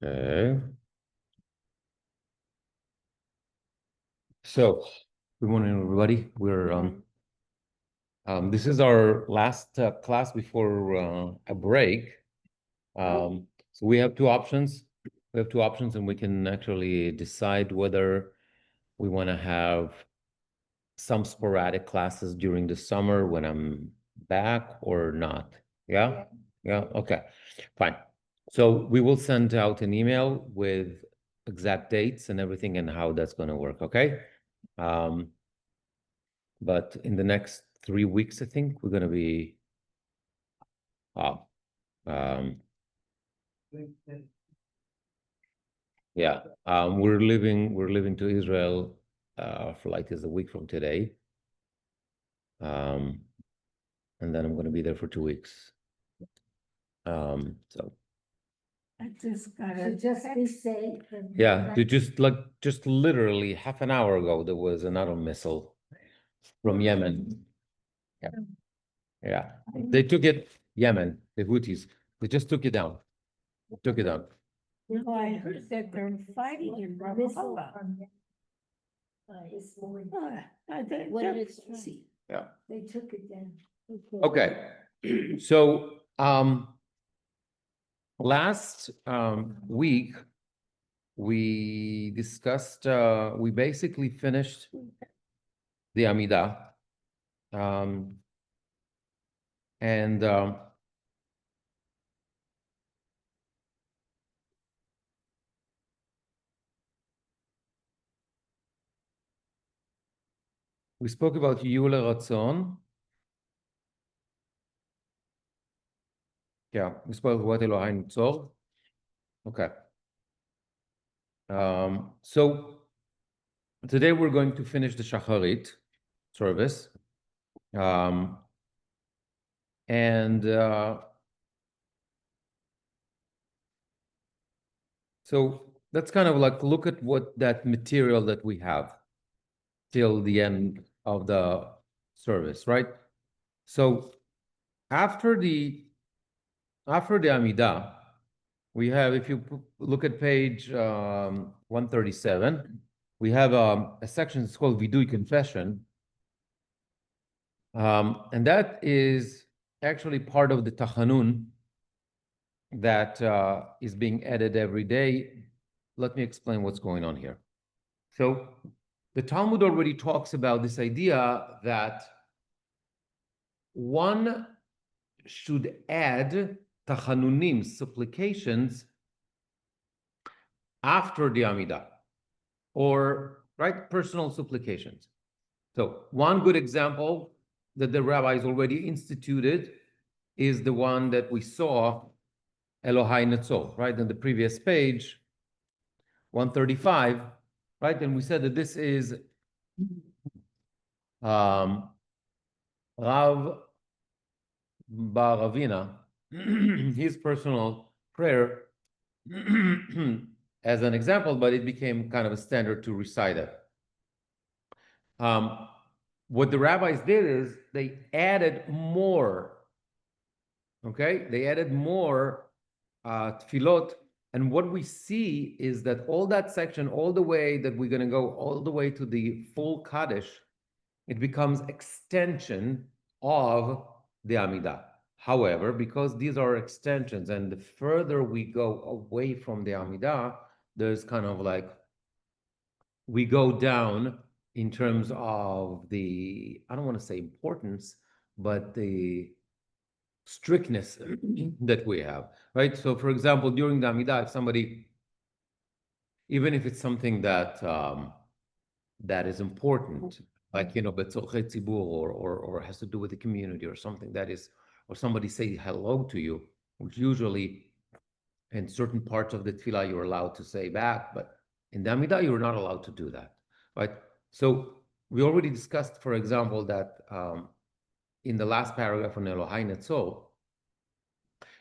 Okay. So, good morning, everybody. We're this is our last class before a break. So we have two options. We have two options, and we can actually decide whether we want to have some sporadic classes during the summer when I'm back or not. Yeah? Yeah. Okay. Fine. So we will send out an email with exact dates and everything and how that's going to work. Okay. But in the next 3 weeks, I think we're going to be um, yeah. We're leaving to Israel for like this a week from today. And then I'm going to be there for 2 weeks. So I just gotta just be safe. yeah, just literally half an hour ago there was another missile from Yemen. Yeah. Yeah. They took it, Yemen, the Houthis. They just took it down. Took it down. No, I heard that they're fighting in Ramallah. What did it say? Yeah. They took it down. Okay. So last week we discussed we basically finished the Amidah. And we spoke about Yule Ratzon. Yeah, we spoke about Elohim Tzor. Okay. So today we're going to finish the Shacharit service. And so that's kind of like look at what that material that we have till the end of the service, right? So after the Amidah, we have, if you look at page 137, we have a section that's called Vidui Confession. And that is actually part of the Tachanun that is being added every day. Let me explain what's going on here. So the Talmud already talks about this idea that one should add Tachanunim, supplications, after the Amidah, or right, personal supplications. So one good example that the rabbis already instituted is the one that we saw, Elohai Netzol, right, in the previous page, 135, right? And we said that this is Rav Bar Ravina, his personal prayer as an example, but it became kind of a standard to recite it. What the rabbis did is they added more, okay? They added more tefillot, and what we see is that all that section, all the way that we're going to go all the way to the full Kaddish, it becomes extension of the Amidah. However, because these are extensions, and the further we go away from the Amidah, there's kind of like, we go down in terms of the, I don't want to say importance, but the strictness that we have, right? So for example, during the Amidah, if somebody, even if it's something that that is important, like, you know, betzorchei tzibur, or has to do with the community, or something that is, or somebody say hello to you, which usually in certain parts of the tefillah you're allowed to say back, but in the Amidah you're not allowed to do that, right? So we already discussed, for example, that in the last paragraph on Elohai Netzol,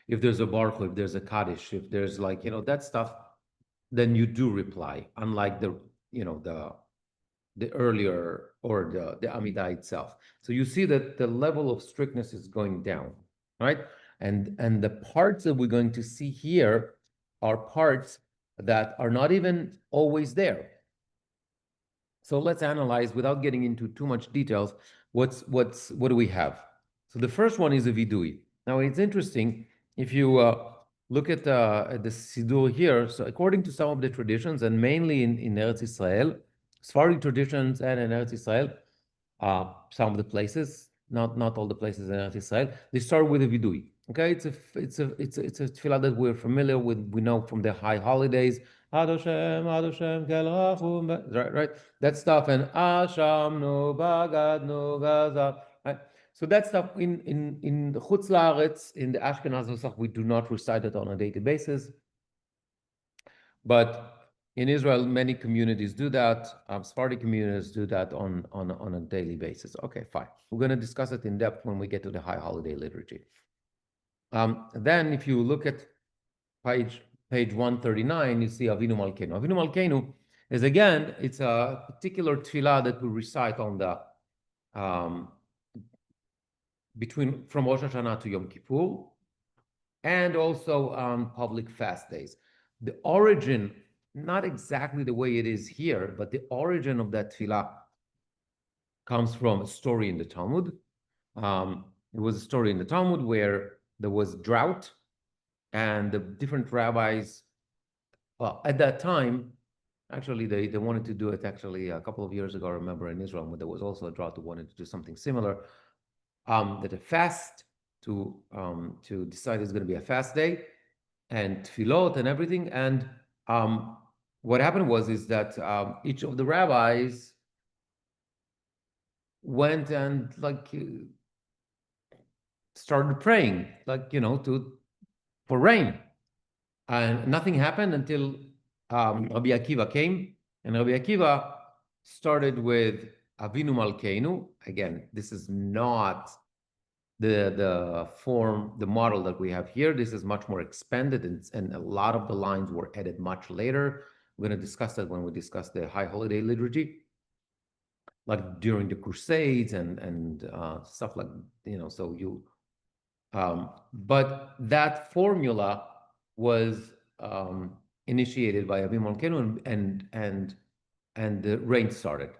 if there's a baruch, if there's a kaddish, if there's like, you know, that stuff, then you do reply, unlike the, you know, the earlier, or the Amidah itself. So you see that the level of strictness is going down, right? And the parts that we're going to see here are parts that are not even always there. So let's analyze without getting into too much details. What do we have? So the first one is a vidui. Now it's interesting if you look at the sidur here. So according to some of the traditions, and mainly in Eretz Israel, Sephardic traditions, and in Eretz Israel, some of the places, not all the places in Eretz Israel, they start with a vidui. Okay, it's a tefillah that we're familiar with. We know from the high holidays. Ad Hashem, kel rachum, right? That stuff, and Ashamnu, Bagadnu, Gaza, right? So that stuff in the Chutz La'aretz, in the Ashkenaz Nusach, we do not recite it on a daily basis. But in Israel, many communities do that. Sephardic communities do that on a daily basis. Okay, fine. We're going to discuss it in depth when we get to the high holiday liturgy. Then, if you look at page 139, you see Avinu Malkeinu. Avinu Malkeinu is, again, it's a particular tefillah that we recite on the from Rosh Hashanah to Yom Kippur, and also on public fast days. The origin, not exactly the way it is here, but the origin of that tefillah comes from a story in the Talmud. It was a story in the Talmud where there was drought, and the different rabbis, well, at that time, actually, they wanted to do it actually a couple of years ago. I remember in Israel, when there was also a drought, they wanted to do something similar, that a fast to decide it's going to be a fast day, and tefillot and everything. And what happened is that each of the rabbis went and started praying, for rain, and nothing happened until Rabbi Akiva came, and Rabbi Akiva started with Avinu Malkeinu. Again, this is not the form, the model that we have here. This is much more expanded, and a lot of the lines were added much later. We're going to discuss that when we discuss the high holiday liturgy, like during the Crusades and stuff like, so you, but that formula was initiated by Avinu Malkeinu, and the rain started.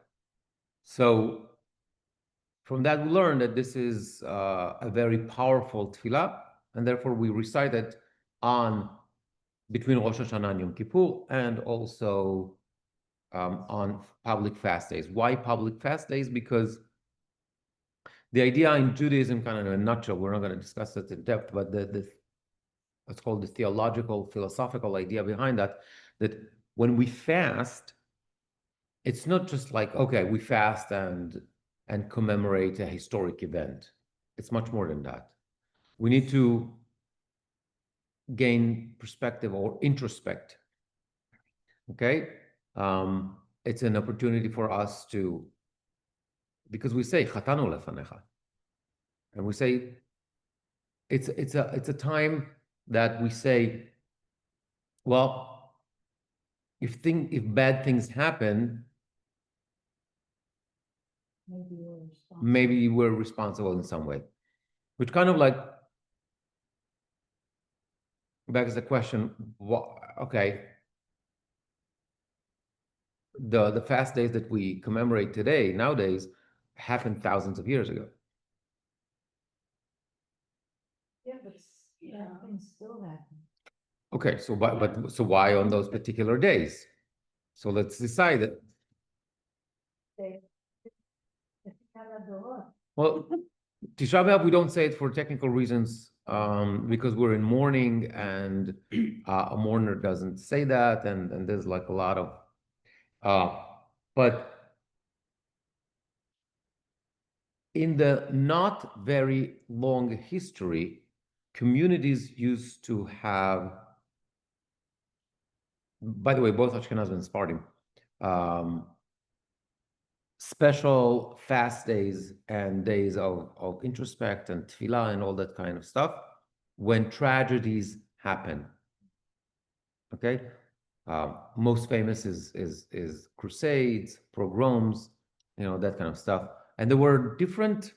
So from that, we learned that this is a very powerful tefillah, and therefore we recite it between Rosh Hashanah and Yom Kippur, and also on public fast days. Why public fast days? Because the idea in Judaism, kind of in a nutshell, we're not going to discuss it in depth, but what's called the theological, philosophical idea behind that when we fast, it's not just like, okay, we fast and commemorate a historic event. It's much more than that. We need to gain perspective or introspect. Okay? It's an opportunity for us to, because we say chatanu lefanecha, and we say it's a time that we say, well, if bad things happen, maybe we're responsible in some way, which kind of like begs the question, okay, the fast days that we commemorate today, nowadays, happened thousands of years ago. Yeah, but things still happen. Okay, so why on those particular days? So let's decide it. Well, Tisha B'Av, we don't say it for technical reasons, because we're in mourning, and a mourner doesn't say that, and there's like a lot of, but in the not very long history, communities used to have, by the way, both Ashkenaz and Sephardim, special fast days and days of introspect and tefillah and all that kind of stuff when tragedies happen. Okay, most famous is crusades, pogroms, that kind of stuff. And there were different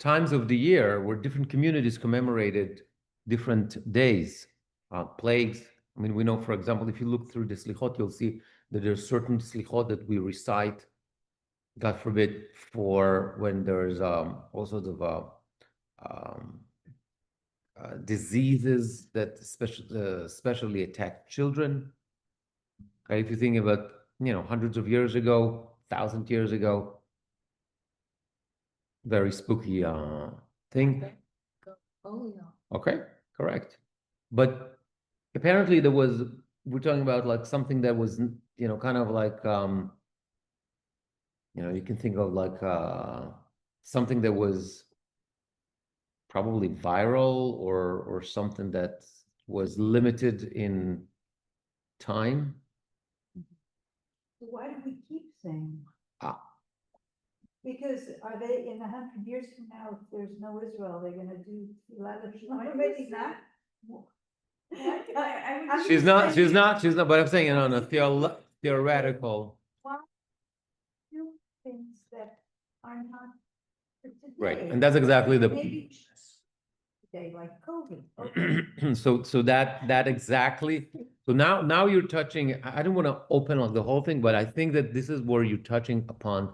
times of the year where different communities commemorated different days, plagues, I mean, we know, for example, if you look through the slichot, you'll see that there's certain slichot that we recite, God forbid, for when there's all sorts of um, diseases that especially attack children. Okay, if you think about, hundreds of years ago, 1,000 years ago, very spooky thing. Oh, yeah. Okay, correct. But apparently we're talking about like something that was, kind of like, you can think of like something that was probably viral or something that was limited in time. Why do we keep saying? Ah. Because are they in 100 years from now, if there's no Israel, they're gonna do 11? Maybe not. She's not, but I'm saying, on a theoretical. Why do things that are not for today? Right, and that's exactly the. Maybe today, like COVID. Okay. So that exactly. So now you're touching. I don't want to open like the whole thing, but I think that this is where you're touching upon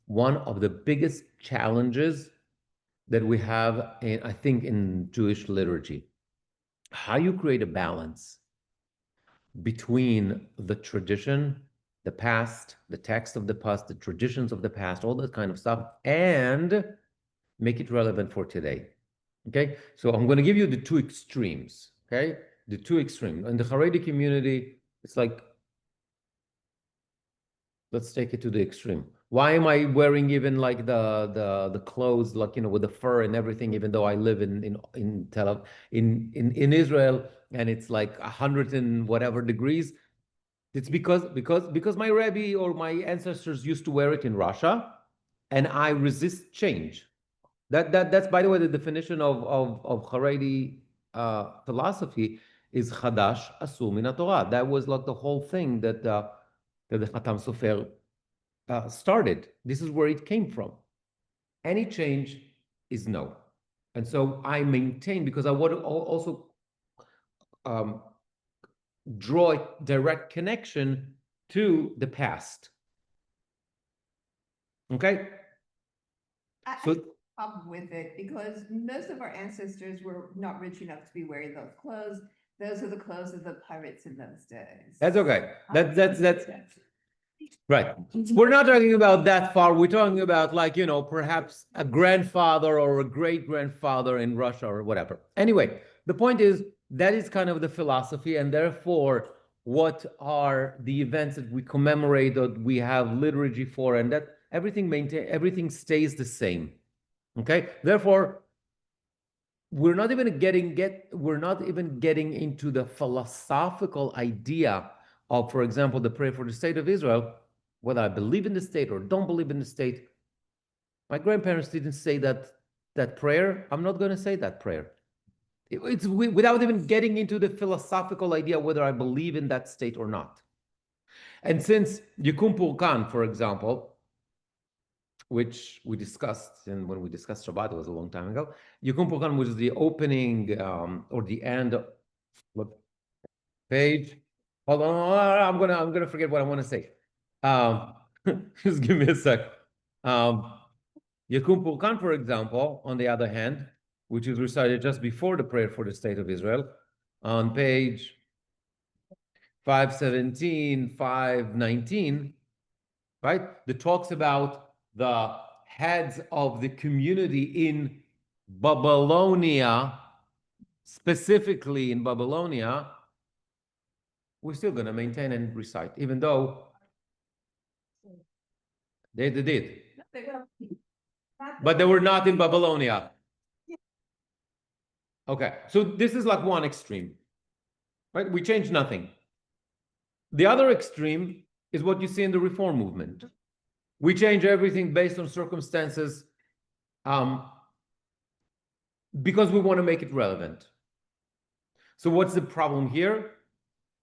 one of the biggest challenges that we have I think in Jewish liturgy. How you create a balance between the tradition, the past, the text of the past, the traditions of the past, all that kind of stuff, and make it relevant for today. Okay, so I'm going to give you the two extremes. Okay, the two extremes. In the Haredi community, it's like, let's take it to the extreme. Why am I wearing even like the clothes, like, with the fur and everything, even though I live in Tel Aviv, in Israel, and it's like 100 and whatever degrees? It's because my Rabbi or my ancestors used to wear it in Russia, and I resist change. That's, by the way, the definition of Haredi philosophy is Chadash Asur Min Torah. That was like the whole thing that the Khatam Sofer started. This is where it came from. Any change is no. And so I maintain, because I want to also draw a direct connection to the past. Okay? I have a problem with it because most of our ancestors were not rich enough to be wearing those clothes. Those are the clothes of the pirates in those days. That's okay. That's right. We're not talking about that far. We're talking about, like, perhaps a grandfather or a great-grandfather in Russia or whatever. Anyway, the point is that is kind of the philosophy, and therefore, what are the events that we commemorate, that we have liturgy for, and that everything stays the same. Okay? Therefore, we're not even getting into the philosophical idea of, for example, the prayer for the state of Israel, whether I believe in the state or don't believe in the state. My grandparents didn't say that prayer. I'm not going to say that prayer. It's without even getting into the philosophical idea whether I believe in that state or not. And since Yikum Purkan, for example, which we discussed, and when we discussed Shabbat, it was a long time ago. Yikum Purkan was the opening or the end. Look, page. Hold on, I'm gonna forget what I want to say. Just give me a sec. Yikum Purkan, for example, on the other hand, which is recited just before the prayer for the state of Israel, on page 517, 519, right? That talks about the heads of the community in Babylonia, specifically in Babylonia. We're still going to maintain and recite, even though they did. But they were not in Babylonia. Okay, so this is like one extreme, right? We changed nothing. The other extreme is what you see in the Reform movement. We change everything based on circumstances because we want to make it relevant. So what's the problem here?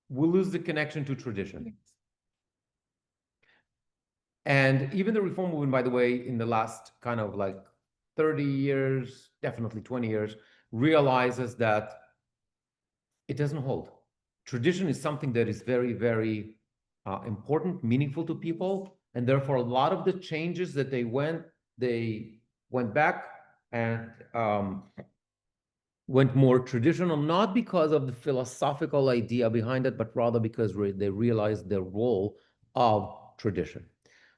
We lose the connection to tradition. And even the Reform movement, by the way, in the last kind of like 30 years, definitely 20 years, realizes that it doesn't hold. tradition is something that is very, very important, meaningful to people, and therefore a lot of the changes that they went back and went more traditional, not because of the philosophical idea behind it, but rather because they realized the role of tradition.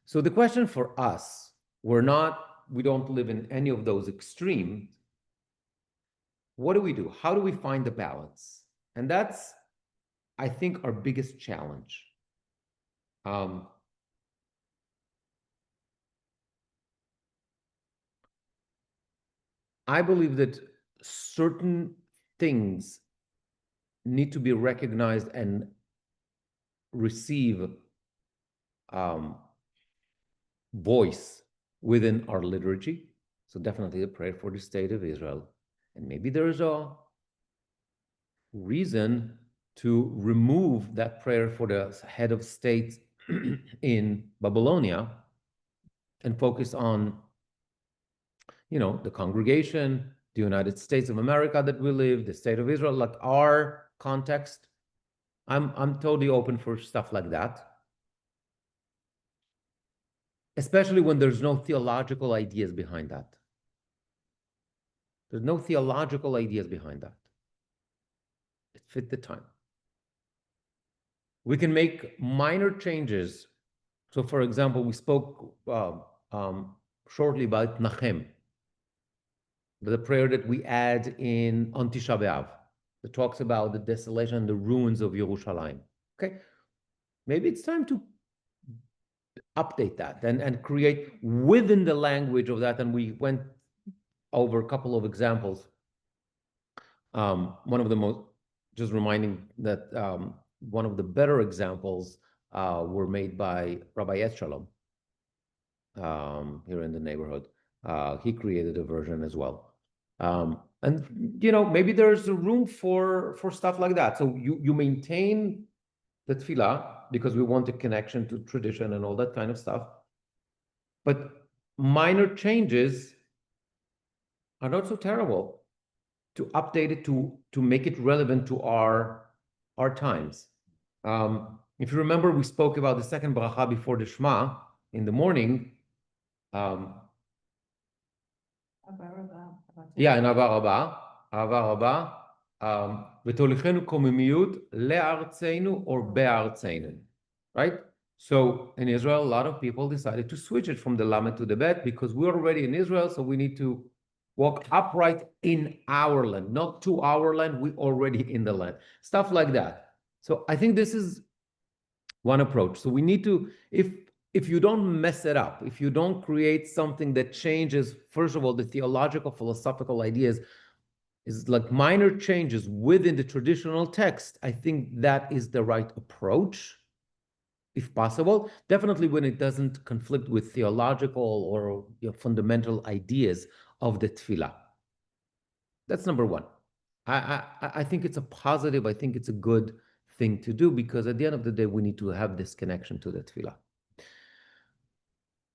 So the question for us, we don't live in any of those extremes. What do we do? How do we find the balance? And that's, I think, our biggest challenge. I believe that certain things need to be recognized and receive voice within our liturgy. So definitely the prayer for the state of Israel. And maybe there's a reason to remove that prayer for the head of state in Babylonia and focus on, the congregation, the United States of America that we live, the state of Israel, like our context. I'm totally open for stuff like that. Especially when there's no theological ideas behind that. There's no theological ideas behind that. It fit the time. We can make minor changes. So, for example, we spoke shortly about Nachem, the prayer that we add on Tisha B'Av, that talks about the desolation and the ruins of Yerushalayim. Okay, maybe it's time to update that and create within the language of that. And we went over a couple of examples. One of the most, just reminding that one of the better examples were made by Rabbi Eshshalom here in the neighborhood. He created a version as well. And maybe there's a room for stuff like that. So you maintain the tefillah because we want a connection to tradition and all that kind of stuff. But minor changes are not so terrible to update it, to make it relevant to our times. If you remember, we spoke about the second bracha before the Shema in the morning. Yeah, in Ava Rabba, ותוליכנו קוממיות לארצנו or בארצנו, right? So in Israel, a lot of people decided to switch it from the Lamed to the Bet because we're already in Israel, so we need to walk upright in our land, not to our land, we're already in the land. Stuff like that. So I think this is one approach. So we need to, if you don't mess it up, if you don't create something that changes, first of all, the theological, philosophical ideas, is like minor changes within the traditional text, I think that is the right approach, if possible. Definitely when it doesn't conflict with theological or fundamental ideas of the tefillah. That's number one. I think it's a positive, I think it's a good thing to do because at the end of the day, we need to have this connection to the tefillah.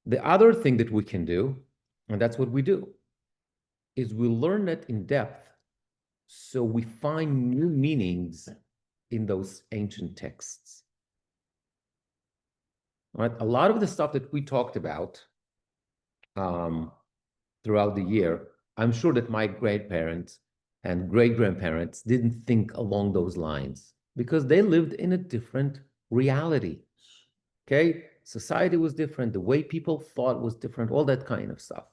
The other thing that we can do, and that's what we do, is we learn it in depth. So we find new meanings in those ancient texts. Right? A lot of the stuff that we talked about throughout the year, I'm sure that my grandparents and great-grandparents didn't think along those lines because they lived in a different reality. Okay? Society was different. The way people thought was different. All that kind of stuff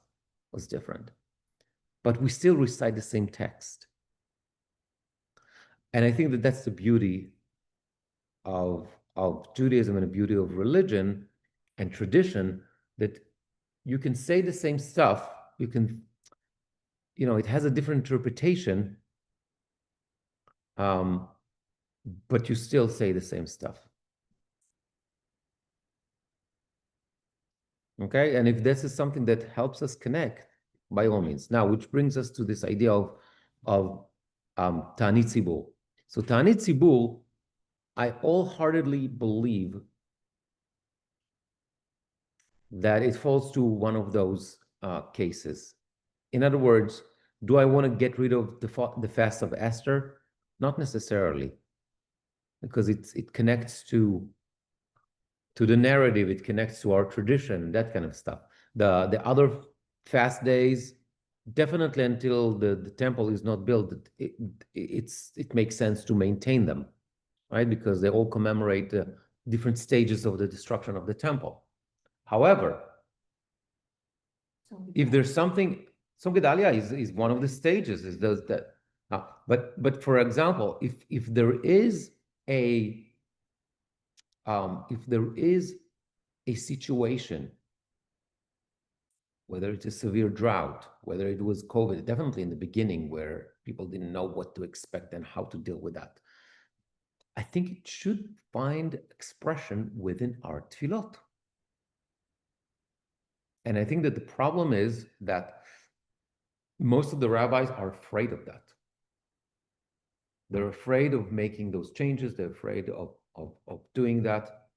was different. But we still recite the same text. And I think that that's the beauty of Judaism and the beauty of religion and tradition, that you can say the same stuff, you can, it has a different interpretation, but you still say the same stuff. Okay, and if this is something that helps us connect, by all means. Now, which brings us to this idea of Ta'anit Tzibur. So Ta'anit Tzibur, I wholeheartedly believe that it falls to one of those cases. In other words, do I want to get rid of the fast of Esther? Not necessarily. because it connects to the narrative, it connects to our tradition, that kind of stuff. The other fast days, definitely until the temple is not built, it makes sense to maintain them, right? Because they all commemorate the different stages of the destruction of the temple. However, if there's something, Tzom Gedalia is one of the stages, is those that. But for example, if there is a situation, whether it's a severe drought, whether it was COVID, definitely in the beginning where people didn't know what to expect and how to deal with that, I think it should find expression within our tefillot. And I think that the problem is that most of the rabbis are afraid of that. They're afraid of making those changes. They're afraid of doing that.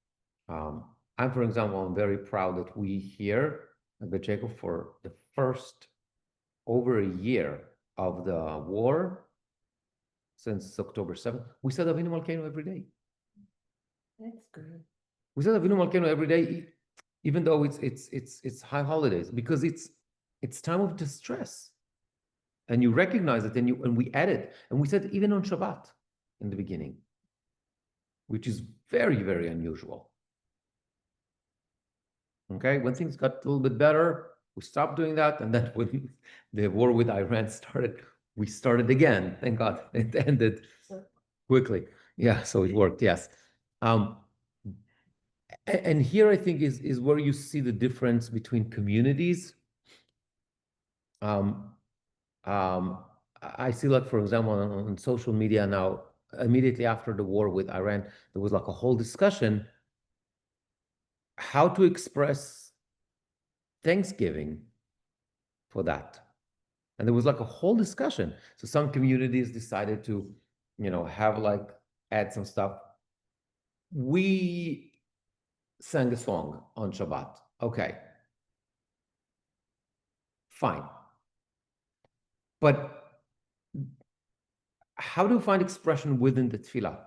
I'm, for example, I'm very proud that we here at Bet Jacob, for the first over a year of the war, since October 7th, we said Avinu Malkeinu every day. That's good. We said Avinu Malkeinu every day, even though it's high holidays, because it's time of distress. And you recognize it, and we added, and we said even on Shabbat in the beginning, which is very, very unusual. Okay, when things got a little bit better, we stopped doing that, and then when the war with Iran started, we started again. Thank God it ended quickly. Yeah, so it worked. Yes, and here I think is where you see the difference between communities. I see, like, for example, on social media now, immediately after the war with Iran, there was like a whole discussion how to express Thanksgiving for that. And there was like a whole discussion. So some communities decided to, have like, add some stuff. We sang a song on Shabbat. Okay. Fine. But how do you find expression within the tefillah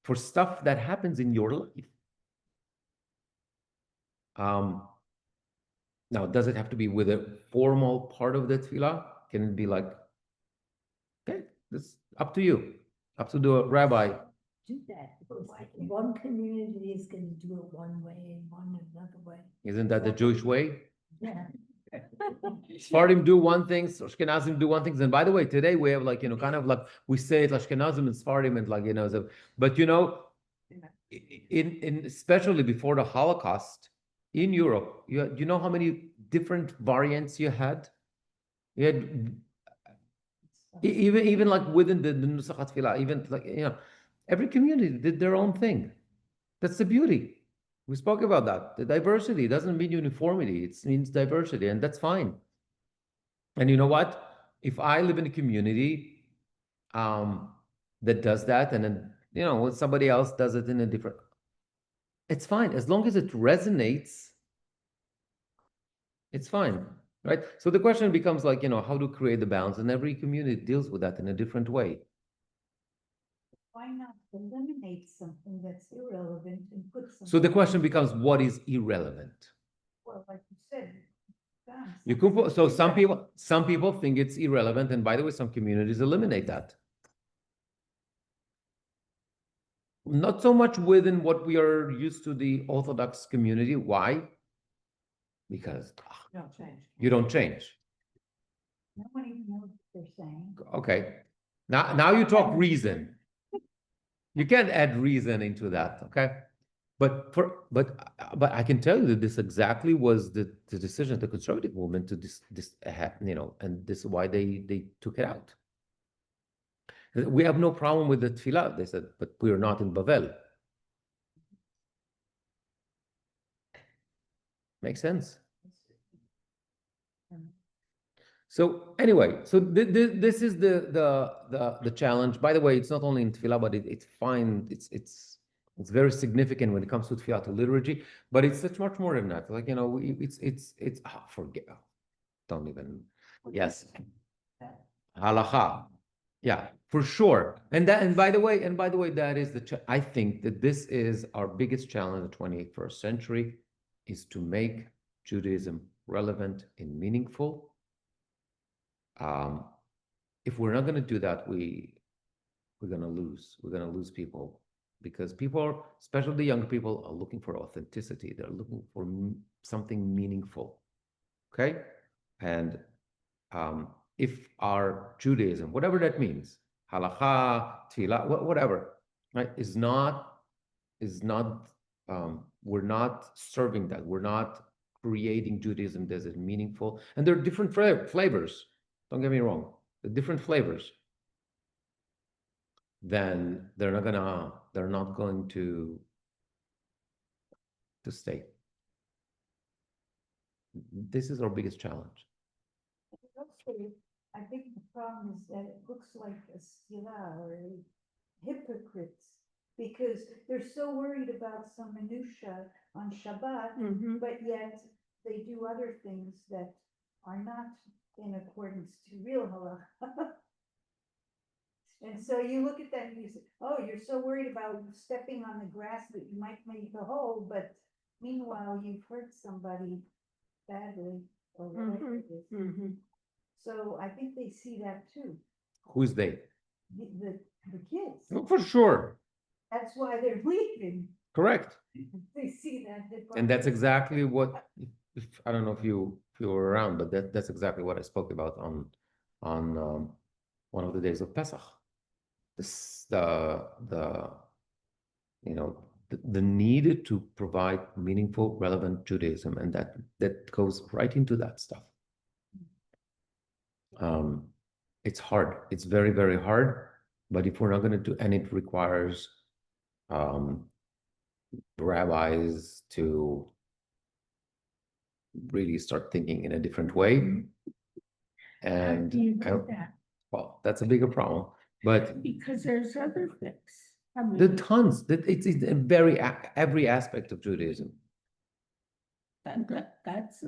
for stuff that happens in your life? Now, does it have to be with a formal part of the tefillah? Can it be like, okay, it's up to you, up to the rabbi. Do that, because one community is gonna do it one way and one another way. Isn't that the Jewish way? Yeah. Sephardim do one thing, Ashkenazim do one thing. And by the way, today we have like, kind of like, we say it Ashkenazim and Sephardim and like, but in especially before the Holocaust in Europe, you know how many different variants you had? You had even like within the Nusach HaTfilah, even like, every community did their own thing. That's the beauty. We spoke about that. The diversity doesn't mean uniformity. It means diversity, and that's fine. And you know what? If I live in a community that does that, and then, when somebody else does it in a different, it's fine. As long as it resonates, it's fine, right? So the question becomes like, how to create the balance, and every community deals with that in a different way. Why not eliminate something that's irrelevant and put something? So the question becomes, what is irrelevant? Well, like you said. dance. You could put, so some people think it's irrelevant, and by the way, some communities eliminate that. Not so much within what we are used to the Orthodox community. Why? Because you don't change. No one even knows what they're saying. Okay. Now you talk reason. You can't add reason into that, okay? But I can tell you that this exactly was the decision of the conservative movement to and this is why they took it out. We have no problem with the tefillah, they said, but we are not in Bavel. Makes sense. So anyway, so this is the challenge. By the way, it's not only in tefillah, but it's fine. It's very significant when it comes to tefillah, to liturgy. But it's much more than that. Like, forget. Don't even. Yes. Halacha. Yeah, for sure. And by the way, that is I think that this is our biggest challenge in the 21st century, is to make Judaism relevant and meaningful. If we're not going to do that, we're going to lose. We're going to lose people, because people, especially the younger people, are looking for authenticity. They're looking for something meaningful. Okay, and if our Judaism, whatever that means, halakha, tefillah, whatever, right, is not, we're not serving that. We're not creating Judaism that is meaningful. And there are different flavors. Don't get me wrong. The different flavors. Then they're not going to stay. This is our biggest challenge. I think the problem is that it looks like a stila or hypocrites, because they're so worried about some minutia on Shabbat, Mhm. but yet they do other things that are not in accordance to real halacha. And so you look at that and you say, oh, you're so worried about stepping on the grass that you might make a hole, but meanwhile, you've hurt somebody badly or whatever it is. Mhm. So I think they see that too, Who's they? the kids. Oh, for sure. That's why they're leaving. Correct. They see that. And that's exactly what, if I don't know if you were around, but that's exactly what I spoke about on one of the days of Pesach. This the need to provide meaningful, relevant Judaism, and that goes right into that stuff. It's hard. It's very, very hard. But if we're not going to do, and it requires rabbis to really start thinking in a different way. And How do you do that? well, that's a bigger problem. But Because there's other things. I the mean, tons that it's in every aspect of Judaism. that's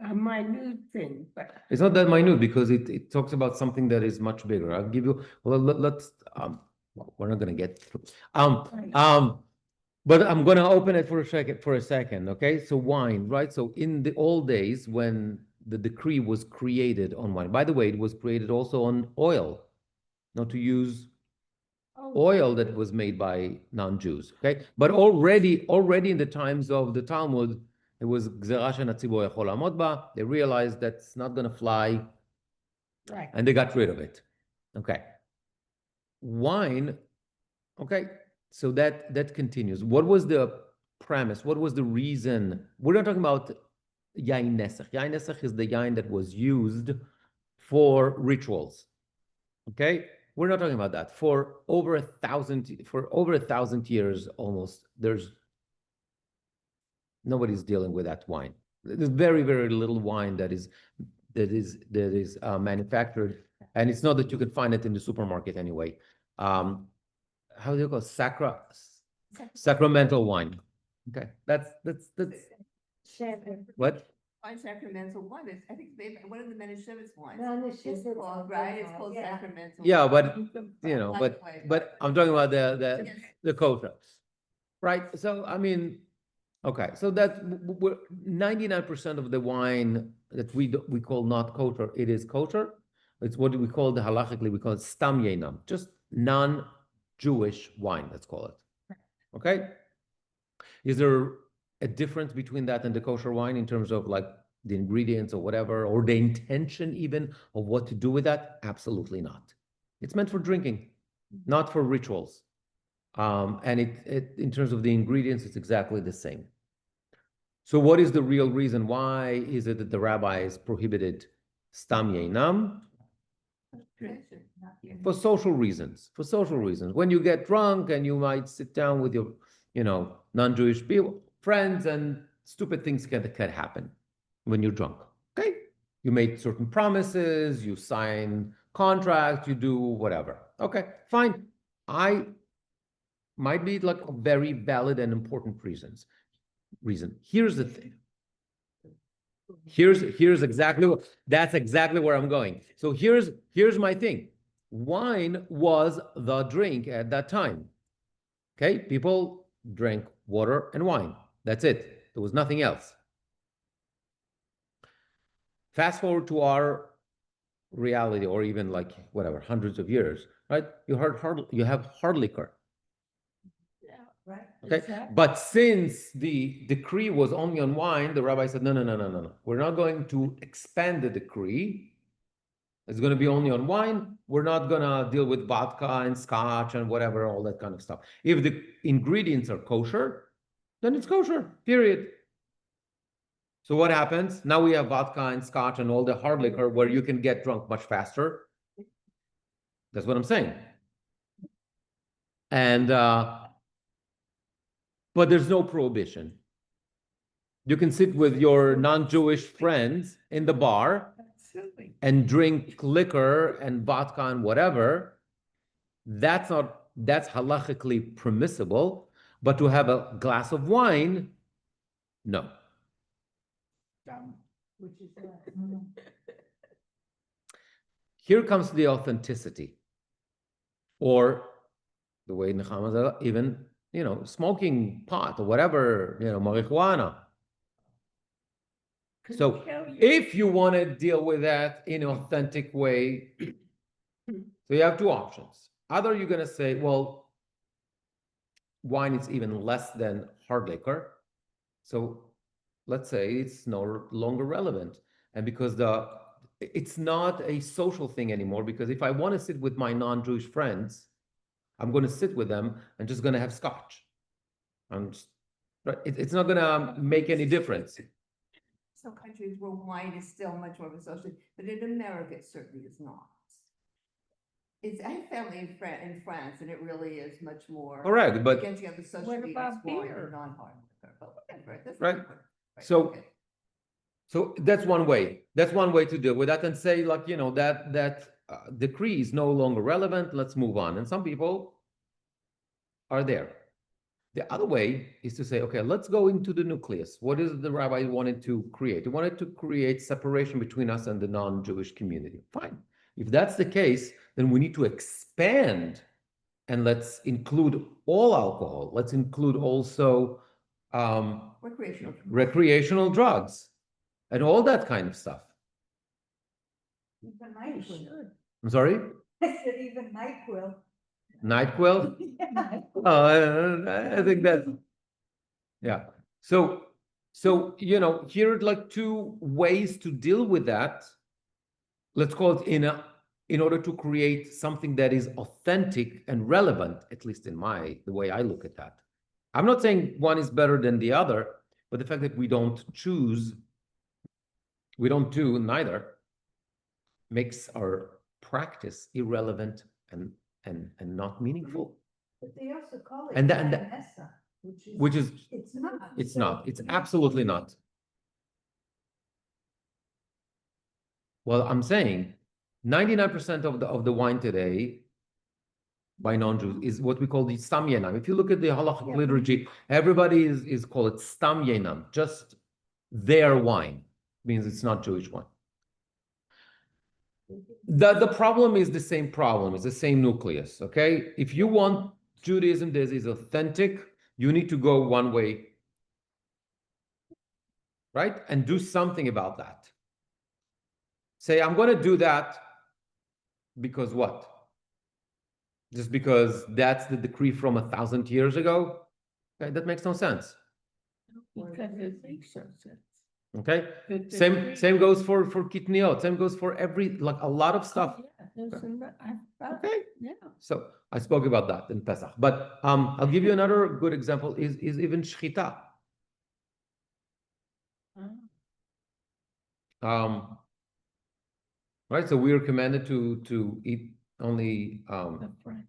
a minute thing, but It's not that minute, because it talks about something that is much bigger. I'll give you, well, let's well, we're not gonna get through. But I'm gonna open it for a second, okay? So wine, right? So in the old days, when the decree was created on wine, by the way, it was created also on oil, not to use oil that was made by non-Jews, okay? But already in the times of the Talmud, it was gzera she'hatzibur yachol la'amod ba. They realized that's not going to fly, right. and they got rid of it. Okay. Wine, okay. So that continues. What was the premise? What was the reason? We're not talking about yain nesach. Yain nesach is the yain that was used for rituals. Okay. We're not talking about that. For over 1,000 years almost, nobody's dealing with that wine. There's very, very little wine that is manufactured, and it's not that you can find it in the supermarket anyway. How do you call it? Sacramental wine. Okay, that's what? Wine sacramental one is, I think one of the Menashevitz ones. No, It's called, right? It's called sacramental. Yeah, wine. but I'm talking about the kosher, right? So I mean, okay, so that's 99% of the wine that we call not kosher, it is kosher. It's what we call halachically, we call it stam yeinam, just non-Jewish wine, let's call it. Okay, is there a difference between that and the kosher wine in terms of like the ingredients or whatever, or the intention even of what to do with that? Absolutely not. It's meant for drinking, not for rituals. And it in terms of the ingredients, it's exactly the same. So what is the real reason? Why is it that the rabbis prohibited stam yeinam? For social reasons. For social reasons. When you get drunk and you might sit down with your, non-Jewish people, friends, and stupid things can happen when you're drunk. Okay? You made certain promises, you sign contracts, you do whatever. Okay, fine. I might be like a very valid and important reason. Here's the thing. Here's exactly that's exactly where I'm going. So here's my thing. wine was the drink at that time. Okay, people drank water and wine. That's it. There was nothing else. Fast forward to our reality, or even like whatever, hundreds of years, right? You have hard liquor. Yeah, Right. Okay, exactly. but since the decree was only on wine, the rabbi said, no. We're not going to expand the decree. It's going to be only on wine. We're not going to deal with vodka and scotch and whatever, all that kind of stuff. If the ingredients are kosher, then it's kosher, period. So what happens? Now we have vodka and scotch and all the hard liquor where you can get drunk much faster. That's what I'm saying. And, but there's no prohibition. You can sit with your non-Jewish friends in the bar and drink liquor and vodka and whatever. That's halachically permissible, but to have a glass of wine, no. Which is Here comes the authenticity, or the way Nechama said, even, smoking pot or whatever, marijuana. So if you want to deal with that in an authentic way, so you have two options. Either you're going to say, well, wine is even less than hard liquor. So let's say it's no longer relevant. And because it's not a social thing anymore, because if I want to sit with my non-Jewish friends, I'm going to sit with them and just going to have scotch. It's not going to make any difference. Some countries where wine is still much more of a social, but in America, it certainly is not. I have family in France, and it really is much more. Correct, but Again, you have the social What about wine beer? and non-hard liquor, but whatever. That's Right. different. Right, So- okay. So that's one way. That's one way to deal with that and say, like, that decree is no longer relevant. Let's move on. And some people are there. The other way is to say, okay, let's go into the nucleus. What is the rabbi wanted to create? He wanted to create separation between us and the non-Jewish community. Fine. If that's the case, then we need to expand and let's include all alcohol. Let's include also recreational drugs and all that kind of stuff. even NyQuil. I'm sorry? I said even NyQuil. NyQuil? Yeah. Oh, I think that, yeah. So, here are like two ways to deal with that. Let's call it in order to create something that is authentic and relevant, at least in the way I look at that. I'm not saying one is better than the other, but the fact that we don't do neither, makes our practice irrelevant and not meaningful. But they also call it And that- Mesa, Which is, it's not. it's So not, it's absolutely not. Well, I'm saying 99% of the wine today by non-Jews is what we call the stam yenam. If you look at the halachic Yeah. liturgy, everybody is called it stam yenam, just their wine. Means it's not Jewish wine. The problem is the same problem, it's the same nucleus, okay? If you want Judaism that is authentic, you need to go one way, right? And do something about that. Say, I'm going to do that because what? Just because that's the decree from 1,000 years ago? Okay, that makes no sense. Because it makes no sense. Okay? But the Same goes for kitniot, same goes for like a lot of stuff. Oh, yeah, Okay? yeah. So I spoke about that in Pesach, but I'll give you another good example is even shchita. Right, so we are commanded to eat only The French.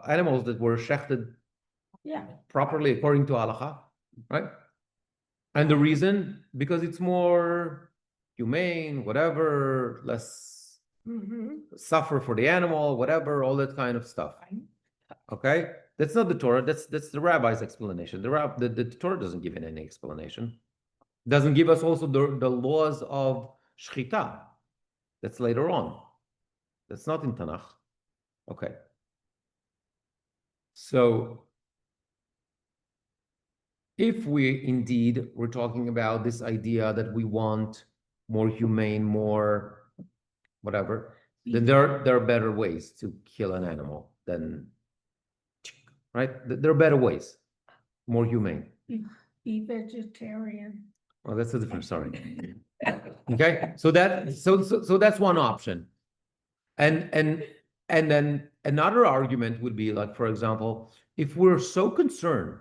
animals that were shechted Yeah. properly according to halacha, right? And the reason, because it's more humane, whatever, less suffer for the animal, whatever, all that kind of stuff. Okay, that's not the Torah. That's the rabbi's explanation. The Torah doesn't give it any explanation. Doesn't give us also the laws of shchita. That's later on. That's not in Tanakh. Okay. So if we indeed were talking about this idea that we want more humane, more whatever, then there are better ways to kill an animal than, right? There are better ways, more humane. Be vegetarian. Well, that's a different story. Okay, so that's one option. And then another argument would be like, for example, if we're so concerned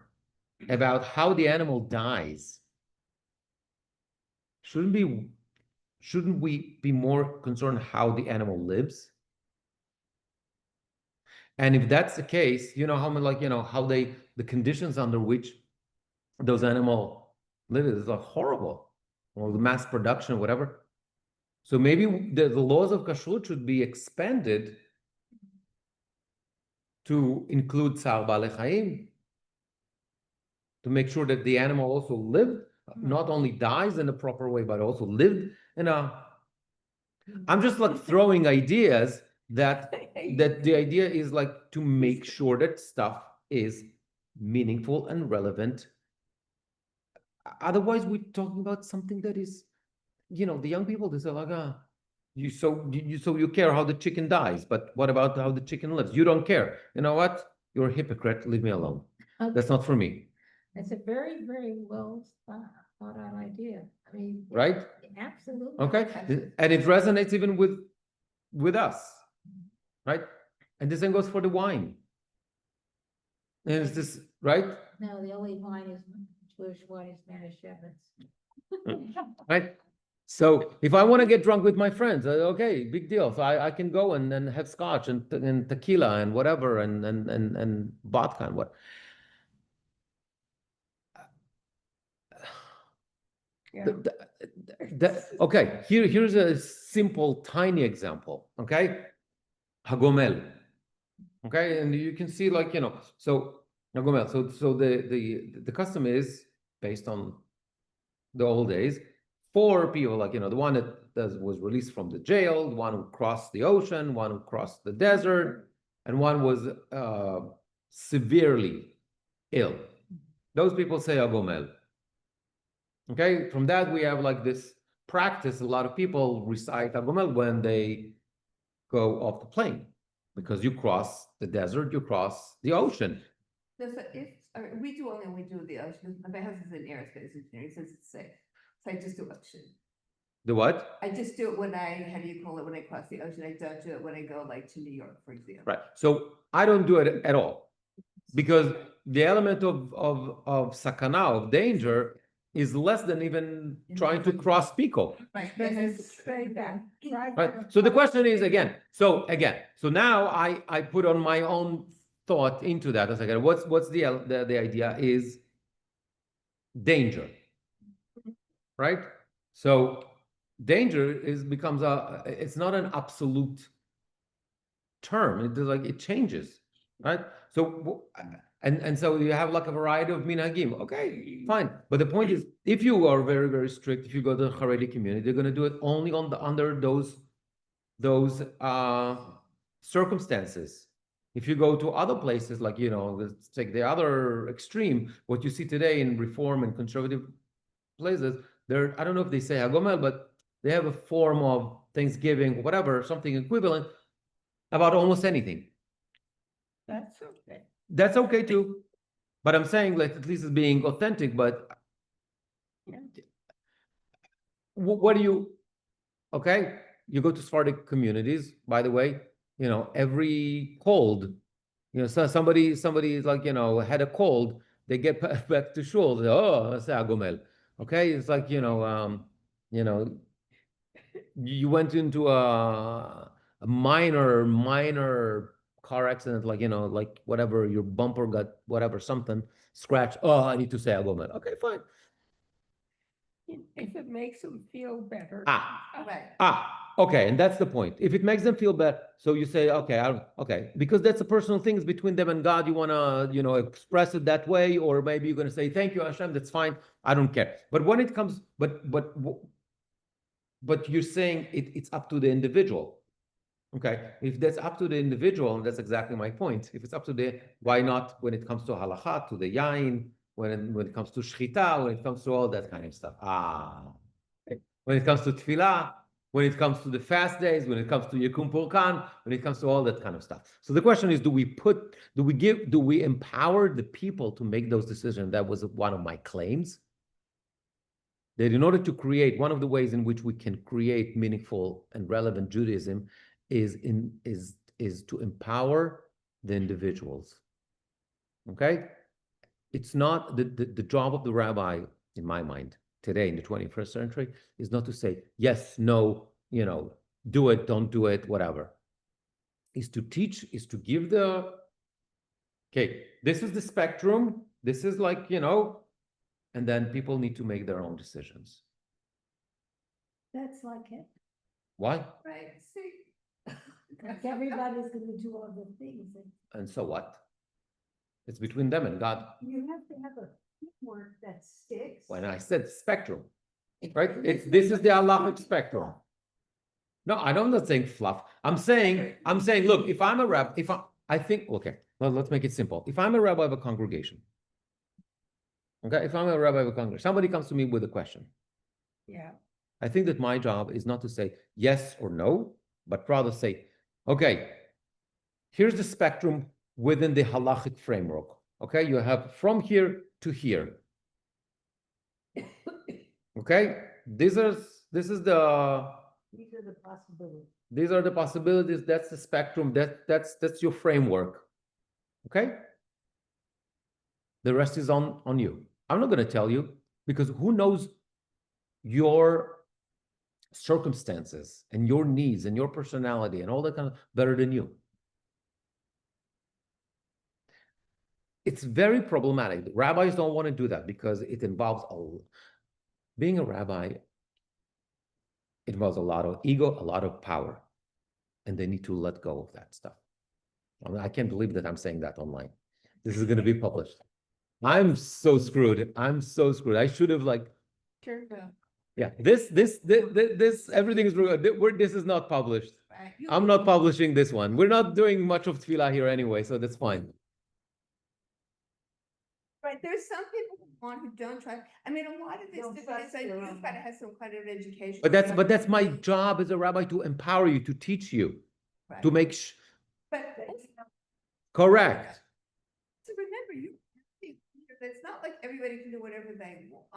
about how the animal dies, shouldn't we be more concerned how the animal lives? And if that's the case, you know how like, you know, how the conditions under which those animals live is like horrible, or the mass production, whatever. So maybe the laws of kashrut should be expanded to include tzar balei chaim, to make sure that the animal also lived, not only dies in a proper way, but also lived in a. I'm just like throwing ideas that the idea is like to make sure that stuff is meaningful and relevant. Otherwise, we're talking about something that is, you know, the young people, they say like, you care how the chicken dies, but what about how the chicken lives? You don't care. You know what? You're a hypocrite. Leave me alone. That's not for me. It's a very, very well thought out idea. I mean. Right? Absolutely. Okay. And it resonates even with us, right? And the same goes for the wine. And it's this, right? No, the only wine is Jewish wine is Manischewitz. Right? So if I want to get drunk with my friends, okay, big deal. So I can go and have scotch and tequila and whatever and vodka and what. Yeah. Okay, here's a simple, tiny example. Okay, hagomel. Okay, and you can see like, you know, so hagomel. So the custom is based on the old days. 4 people, like, you know, the one that was released from the jail, the one who crossed the ocean, one who crossed the desert, and one was severely ill. Those people say hagomel. Okay, from that we have like this practice. A lot of people recite hagomel when they go off the plane, because you cross the desert, you cross the ocean. So we do the ocean. My husband's an aerospace engineer. He says it's safe. So I just do ocean. The what? I just do it when when I cross the ocean. I don't do it when I go like to New York, for example. Right. So I don't do it at all, because the element of sakana, of danger, is less than even trying to cross Pico. Right. Right. So the question is again. So now I put on my own thought into that. I was like, what's the idea is danger, right? So danger becomes it's not an absolute term. It changes, right? So and so you have like a variety of minhagim. Okay, fine. But the point is, if you are very, very strict, if you go to the Haredi community, they're going to do it only under those circumstances. If you go to other places, like, you know, let's take the other extreme, what you see today in reform and conservative places, I don't know if they say hagomel, but they have a form of Thanksgiving, whatever, something equivalent about almost anything. That's okay. That's okay too. But I'm saying, like, at least it's being authentic, but what do you, okay, you go to Sephardic communities, by the way, you know, every cold, you know, so somebody like, you know, had a cold, they get back to shul, they, oh, that's hagomel. Okay, it's like, you know, you went into a minor car accident, like, you know, like whatever, your bumper got whatever, something scratched. Oh, I need to say hagomel. Okay, fine. If it makes them feel better. Right. Okay, and that's the point. If it makes them feel better, so you say, okay, okay, because that's a personal thing, it's between them and God. You want to, you know, express it that way, or maybe you're going to say, thank you, Hashem, that's fine. I don't care. But when it comes, but you're saying it's up to the individual. Okay, if that's up to the individual, and that's exactly my point. If it's up to the, why not when it comes to halacha, to the yain, when it comes to shchita, when it comes to all that kind of stuff. Okay. When it comes to tefillah, when it comes to the fast days, when it comes to Yekum Purkan, when it comes to all that kind of stuff. So the question is, do we empower the people to make those decisions? That was one of my claims. That in order to create, one of the ways in which we can create meaningful and relevant Judaism is to empower the individuals. Okay? It's not the job of the rabbi, in my mind, today in the 21st century, is not to say yes, no, do it, don't do it, whatever. Is to teach, is to give okay, this is the spectrum, this is like, and then people need to make their own decisions. That's like it. Why? Right, see. Like everybody's gonna do all the things. And so what? It's between them and God. You have to have a framework that sticks. When I said spectrum, right? This is the halachic spectrum. No, I'm not saying fluff. I'm saying, look, if I'm a rabbi, I think, okay, well, let's make it simple. If I'm a rabbi of a congregation, okay, if I'm a rabbi of a congregation, somebody comes to me with a question. Yeah. I think that my job is not to say yes or no, but rather say, okay, here's the spectrum within the halachic framework. Okay, you have from here to here. Okay, this is the These are the possibilities. These are the possibilities. That's the spectrum. That's your framework. Okay. The rest is on you. I'm not going to tell you because who knows your circumstances and your needs and your personality and all that kind of better than you. It's very problematic. Rabbis don't want to do that because it involves being a rabbi. It involves a lot of ego, a lot of power, and they need to let go of that stuff. I can't believe that I'm saying that online. This is going to be published. I'm so screwed. I'm so screwed. I should have yeah. This everything is this is not published. Right. I'm not publishing this one. We're not doing much of tefillah here anyway, so that's fine. Right, there's some people who don't try, I mean, a lot of this, Don't is trust like, their you've own. got to have some kind of education. But that's my job as a rabbi, to empower you, to teach you, to Right. make But correct. so remember, it's not like everybody can do whatever they want.